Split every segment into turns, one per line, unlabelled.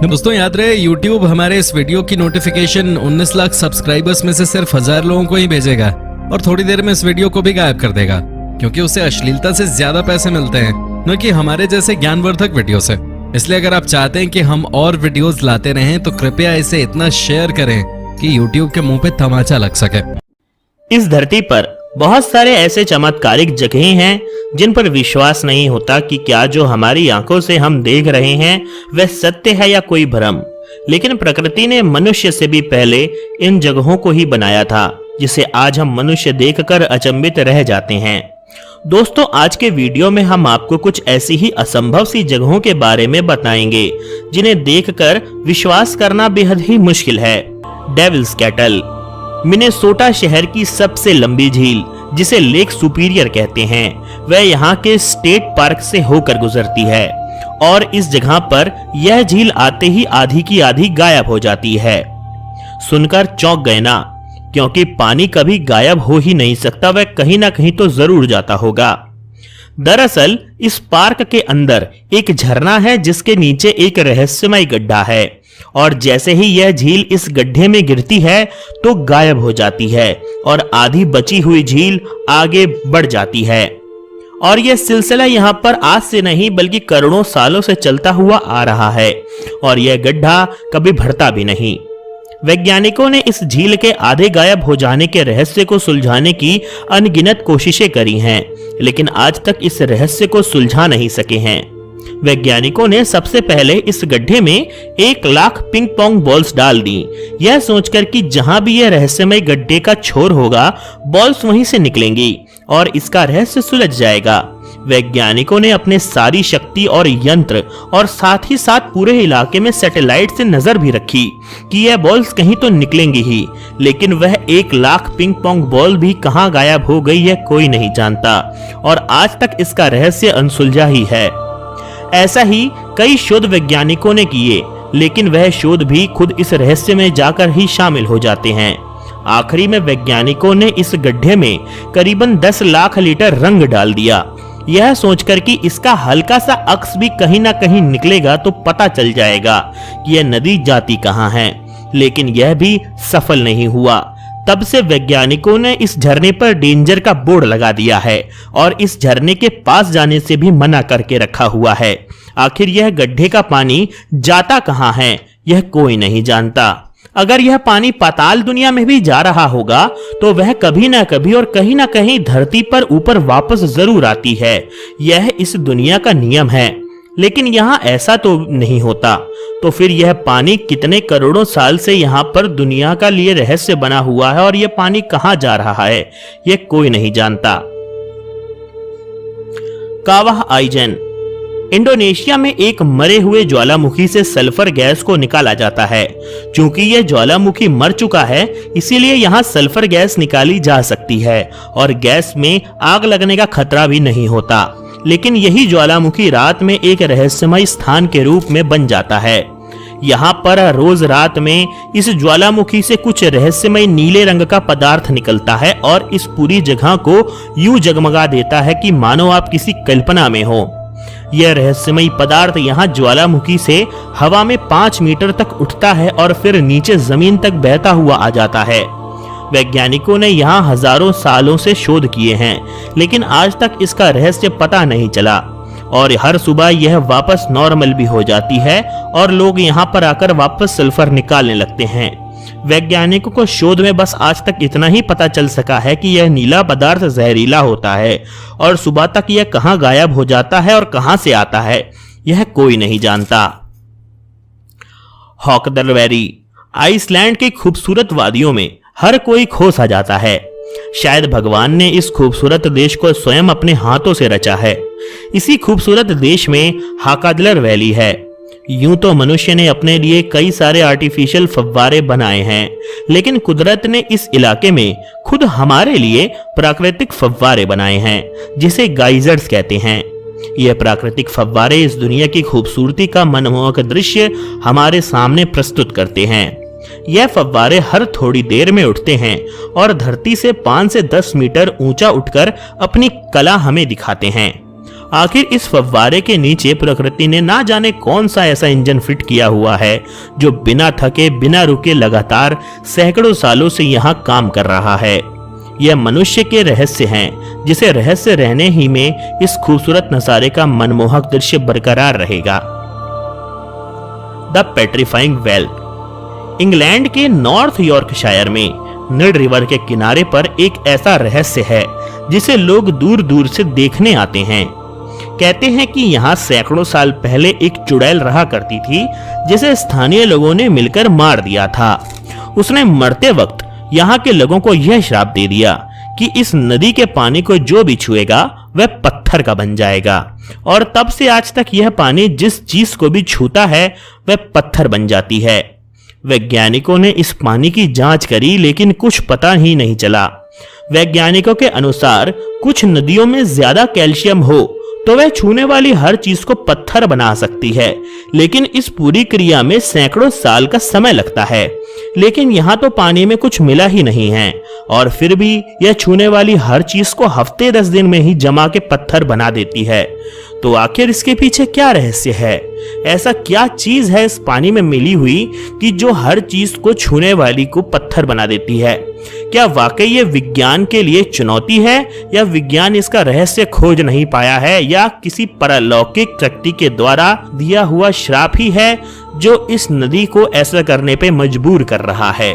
दोस्तों याद रहे YouTube हमारे इस वीडियो की नोटिफिकेशन 19 लाख सब्सक्राइबर्स में से सिर्फ 1000 लोगों को ही भेजेगा और थोड़ी देर में इस वीडियो को भी गायब कर देगा, क्योंकि उसे अश्लीलता से ज्यादा पैसे मिलते हैं न कि हमारे जैसे ज्ञानवर्धक वीडियो से। इसलिए अगर आप चाहते हैं कि हम और वीडियोस लाते रहें तो कृपया इसे इतना शेयर करें कि YouTube के मुंह पे तमाचा लग सके।
इस धरती पर बहुत सारे ऐसे चमत्कारिक जगहें हैं जिन पर विश्वास नहीं होता कि क्या जो हमारी आंखों से हम देख रहे हैं वह सत्य है या कोई भ्रम। लेकिन प्रकृति ने मनुष्य से भी पहले इन जगहों को ही बनाया था, जिसे आज हम मनुष्य देखकर अचंभित रह जाते हैं। दोस्तों, आज के वीडियो में हम आपको कुछ ऐसी ही असंभव सी जगहों के बारे में बताएंगे जिन्हें देखकर विश्वास करना बेहद ही मुश्किल है। डेविल्स कैटल, मिनेसोटा शहर की सबसे लंबी झील जिसे लेक सुपीरियर कहते हैं, वह यहाँ के स्टेट पार्क से होकर गुजरती है और इस जगह पर यह झील आते ही आधी की आधी गायब हो जाती है। सुनकर चौंक गए ना, क्योंकि पानी कभी गायब हो ही नहीं सकता, वह कहीं ना कहीं तो जरूर जाता होगा। दरअसल इस पार्क के अंदर एक झरना है जिसके नीचे एक रहस्यमय गड्ढा है और जैसे ही यह झील इस गड्ढे में गिरती है तो गायब हो जाती है और आधी बची हुई झील आगे बढ़ जाती है। और यह सिलसिला यहाँ पर आज से नहीं बल्कि करोड़ों सालों से चलता हुआ आ रहा है और यह गड्ढा कभी भरता भी नहीं। वैज्ञानिकों ने इस झील के आधे गायब हो जाने के रहस्य को सुलझाने की अनगिनत कोशिशें करी हैं, लेकिन आज तक इस रहस्य को सुलझा नहीं सके हैं। वैज्ञानिकों ने सबसे पहले इस गड्ढे में 1 लाख पिंग पोंग बॉल्स डाल दी, यह सोचकर कि जहां भी यह रहस्यमय गड्ढे का छोर होगा बॉल्स वहीं से निकलेंगी और इसका रहस्य सुलझ जाएगा। वैज्ञानिकों ने अपने सारी शक्ति और यंत्र और साथ ही साथ पूरे इलाके में सैटेलाइट से नजर भी रखी कि यह बॉल्स कहीं तो निकलेंगी ही, लेकिन वह 1 लाख पिंग पोंग बॉल भी कहां गायब हो गई यह कोई नहीं जानता और आज तक इसका रहस्य अनसुलझा ही है। ऐसा ही कई शोध वैज्ञानिकों ने किए, लेकिन वह शोध भी खुद इस रहस्य में जाकर ही शामिल हो जाते हैं। आखिरी में वैज्ञानिकों ने इस गड्ढे में करीबन 10 लाख लीटर रंग डाल दिया, यह सोचकर कि इसका हल्का सा अक्स भी कहीं ना कहीं निकलेगा तो पता चल जाएगा कि यह नदी जाती कहां है, लेकिन यह भी सफल नहीं हुआ। तब से वैज्ञानिकों ने इस झरने पर डेंजर का बोर्ड लगा दिया है और इस झरने के पास जाने से भी मना करके रखा हुआ है। आखिर यह गड्ढे का पानी जाता कहां है यह कोई नहीं जानता। अगर यह पानी पाताल दुनिया में भी जा रहा होगा तो वह कभी ना कभी और कहीं ना कहीं धरती पर ऊपर वापस जरूर आती है, यह इस दुनिया का नियम है। लेकिन यहाँ ऐसा तो नहीं होता, तो फिर यह पानी कितने करोड़ों साल से यहाँ पर दुनिया का लिए रहस्य बना हुआ है और यह पानी कहाँ जा रहा है यह कोई नहीं जानता। कावाह आइजन, इंडोनेशिया में एक मरे हुए ज्वालामुखी से सल्फर गैस को निकाला जाता है। चूंकि यह ज्वालामुखी मर चुका है इसीलिए यहाँ सल्फर गैस निकाली जा सकती है और गैस में आग लगने का खतरा भी नहीं होता। लेकिन यही ज्वालामुखी रात में एक रहस्यमय स्थान के रूप में बन जाता है। यहाँ पर रोज रात में इस ज्वालामुखी से कुछ रहस्यमय नीले रंग का पदार्थ निकलता है और इस पूरी जगह को यूं जगमगा देता है कि मानो आप किसी कल्पना में हो। यह रहस्यमय पदार्थ यहाँ ज्वालामुखी से हवा में 5 मीटर तक उठता है और फिर नीचे जमीन तक बहता हुआ आ जाता है। वैज्ञानिकों ने यहाँ हजारों सालों से शोध किए हैं, लेकिन आज तक इसका रहस्य पता नहीं चला और हर सुबह यह वापस नॉर्मल भी हो जाती है और लोग यहाँ पर आकर वापस सल्फर निकालने लगते हैं। वैज्ञानिकों को शोध में बस आज तक इतना ही पता चल सका है कि यह नीला पदार्थ जहरीला होता है और सुबह तक यह कहां गायब हो जाता है और कहां से आता है यह कोई नहीं जानता। हॉकदर वैली, आइसलैंड के खूबसूरत वादियों में हर कोई खो सा जाता है। शायद भगवान ने इस खूबसूरत देश को स्वयं अपने हाथों से रचा है। इसी खूबसूरत देश में हाकादलर वैली है। यूं तो मनुष्य ने अपने लिए कई सारे आर्टिफिशियल फव्वारे बनाए हैं, लेकिन कुदरत ने इस इलाके में खुद हमारे लिए प्राकृतिक फव्वारे बनाए हैं जिसे गाइजर्स कहते हैं। यह प्राकृतिक फव्वारे इस दुनिया की खूबसूरती का मनमोहक दृश्य हमारे सामने प्रस्तुत करते हैं। यह फव्वारे हर थोड़ी देर में उठते हैं और धरती से 5 से 10 मीटर ऊंचा उठकर अपनी कला हमें दिखाते हैं। आखिर इस फव्वारे के नीचे प्रकृति ने ना जाने कौन सा ऐसा इंजन फिट किया हुआ है जो बिना थके बिना रुके लगातार सैकड़ों सालों से यहाँ काम कर रहा है। यह मनुष्य के रहस्य हैं, जिसे रहस्य रहने ही में इस खूबसूरत नजारे का मनमोहक दृश्य बरकरार रहेगा। The petrifying well. इंग्लैंड के नॉर्थ यॉर्कशायर में नीड रिवर के किनारे पर एक ऐसा रहस्य है जिसे लोग दूर दूर से देखने आते हैं। कहते हैं कि यहाँ सैकड़ों साल पहले एक चुड़ैल रहा करती थी जिसे स्थानीय लोगों ने मिलकर मार दिया था। उसने मरते वक्त यहाँ के लोगों को यह श्राप दे दिया कि इस नदी के पानी को जो भी छुएगा वह पत्थर का बन जाएगा, और तब से आज तक यह पानी जिस चीज को भी छूता है वह पत्थर बन जाती है। वैज्ञानिकों ने इस पानी की जांच करी लेकिन कुछ पता ही नहीं चला। वैज्ञानिकों के अनुसार कुछ नदियों में ज्यादा कैल्शियम हो तो वह छूने वाली हर चीज को पत्थर बना सकती है, लेकिन इस पूरी क्रिया में सैकड़ों साल का समय लगता है। लेकिन यहाँ तो पानी में कुछ मिला ही नहीं है, और फिर भी यह छूने वाली हर चीज को हफ्ते 10 दिन में ही जमा के पत्थर बना देती है। तो आखिर इसके पीछे क्या रहस्य है? ऐसा क्या चीज है इस पानी में मिली हुई कि जो हर चीज को छूने वाली को पत्थर बना देती है? क्या वाकई ये विज्ञान के लिए चुनौती है, या विज्ञान इसका रहस्य खोज नहीं पाया है, या किसी परलौकिक शक्ति के द्वारा दिया हुआ श्राप ही है जो इस नदी को ऐसा करने पे मजबूर कर रहा है?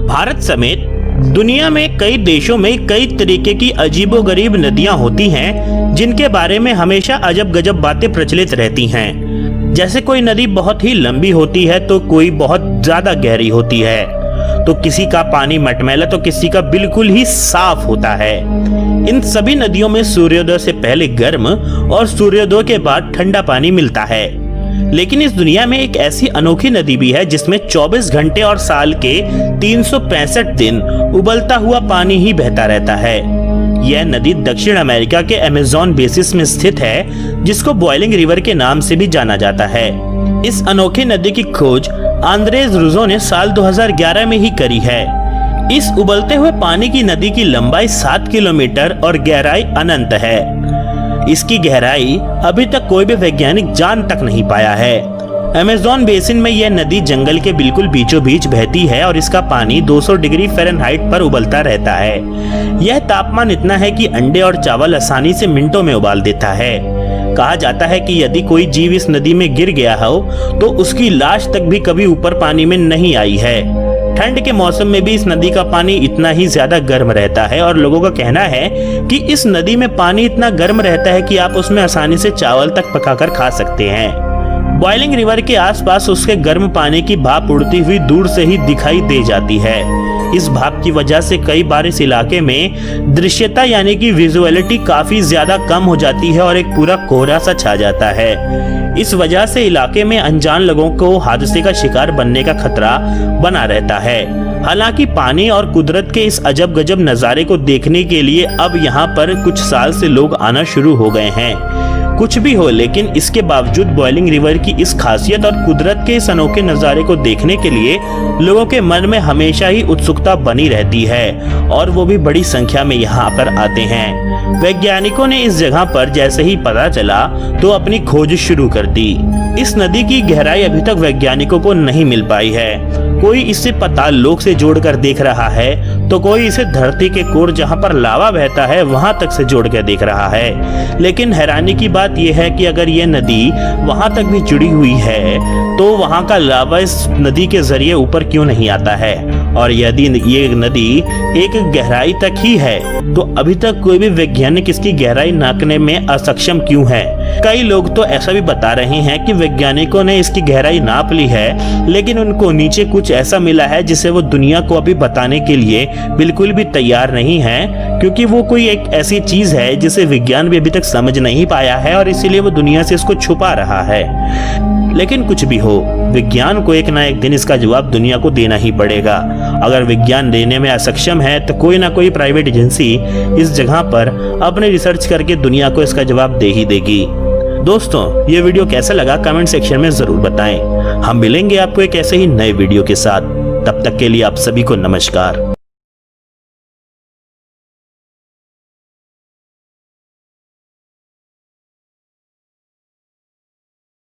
भारत समेत दुनिया में कई देशों में कई तरीके की अजीबोगरीब नदियां होती हैं जिनके बारे में हमेशा अजब गजब बातें प्रचलित रहती हैं। जैसे कोई नदी बहुत ही लंबी होती है तो कोई बहुत ज्यादा गहरी होती है, तो किसी का पानी मटमैला तो किसी का बिल्कुल ही साफ होता है। इन सभी नदियों में सूर्योदय से पहले गर्म और सूर्योदय के बाद ठंडा पानी मिलता है। लेकिन इस दुनिया में एक ऐसी अनोखी नदी भी है जिसमें 24 घंटे और साल के 365 दिन उबलता हुआ पानी ही बहता रहता है। यह नदी दक्षिण अमेरिका के अमेज़न बेसिन में स्थित है, जिसको बॉइलिंग रिवर के नाम से भी जाना जाता है। इस अनोखी नदी की खोज आंद्रेज रूजो ने साल 2011 में ही करी है। इस उबलते हुए पानी की नदी की लंबाई 7 किलोमीटर और गहराई अनंत है। इसकी गहराई अभी तक कोई भी वैज्ञानिक जान तक नहीं पाया है। अमेज़न बेसिन में यह नदी जंगल के बिल्कुल बीचों बीच बहती है और इसका पानी 200 डिग्री फ़ारेनहाइट पर उबलता रहता है। यह तापमान इतना है कि अंडे और चावल आसानी से मिनटों में उबाल देता है। कहा जाता है कि यदि कोई जीव इस नदी में गिर गया हो तो उसकी लाश तक भी कभी ऊपर पानी में नहीं आई है। ठंड के मौसम में भी इस नदी का पानी इतना ही ज्यादा गर्म रहता है, और लोगों का कहना है कि इस नदी में पानी इतना गर्म रहता है कि आप उसमें आसानी से चावल तक पकाकर खा सकते हैं। बॉइलिंग रिवर के आसपास उसके गर्म पानी की भाप उड़ती हुई दूर से ही दिखाई दे जाती है। इस भाप की वजह से कई बार इस इलाके में दृश्यता यानी कि विजुअलिटी काफी ज्यादा कम हो जाती है और एक पूरा कोहरा सा छा जाता है। इस वजह से इलाके में अनजान लोगों को हादसे का शिकार बनने का खतरा बना रहता है। हालांकि पानी और कुदरत के इस अजब गजब नज़ारे को देखने के लिए अब यहाँ पर कुछ साल से लोग आना शुरू हो गए हैं। कुछ भी हो, लेकिन इसके बावजूद बॉइलिंग रिवर की इस खासियत और कुदरत के इस अनोखे नज़ारे को देखने के लिए लोगों के मन में हमेशा ही उत्सुकता बनी रहती है, और वो भी बड़ी संख्या में यहाँ पर आते हैं। वैज्ञानिकों ने इस जगह पर जैसे ही पता चला तो अपनी खोज शुरू कर दी। इस नदी की गहराई अभी तक वैज्ञानिकों को नहीं मिल पाई है। कोई इसे पाताल लोक से जोड़कर देख रहा है तो कोई इसे धरती के कोर जहां पर लावा बहता है वहां तक से जोड़कर देख रहा है। लेकिन हैरानी की बात यह है कि अगर यह नदी वहां तक भी जुड़ी हुई है तो वहां का लावा इस नदी के जरिए ऊपर क्यों नहीं आता है? और यदि ये नदी एक गहराई तक ही है तो अभी तक कोई भी वैज्ञानिक इसकी गहराई नापने में असक्षम क्यों है? कई लोग तो ऐसा भी बता रहे हैं कि वैज्ञानिकों ने इसकी गहराई नाप ली है, लेकिन उनको नीचे कुछ ऐसा मिला है जिसे वो दुनिया को अभी बताने के लिए बिल्कुल भी तैयार नहीं है, क्योंकि वो कोई एक ऐसी चीज है जिसे विज्ञान भी अभी तक समझ नहीं पाया है और इसीलिए वो दुनिया से इसको छुपा रहा है। लेकिन कुछ भी हो, विज्ञान को एक ना एक दिन इसका जवाब दुनिया को देना ही पड़ेगा। अगर विज्ञान देने में असक्षम है तो कोई ना कोई प्राइवेट एजेंसी इस जगह पर अपने रिसर्च करके दुनिया को इसका जवाब दे ही देगी। दोस्तों, ये वीडियो कैसा लगा कमेंट सेक्शन में जरूर बताएं। हम मिलेंगे आपको एक ऐसे ही नए वीडियो के साथ। तब तक के लिए आप सभी को नमस्कार।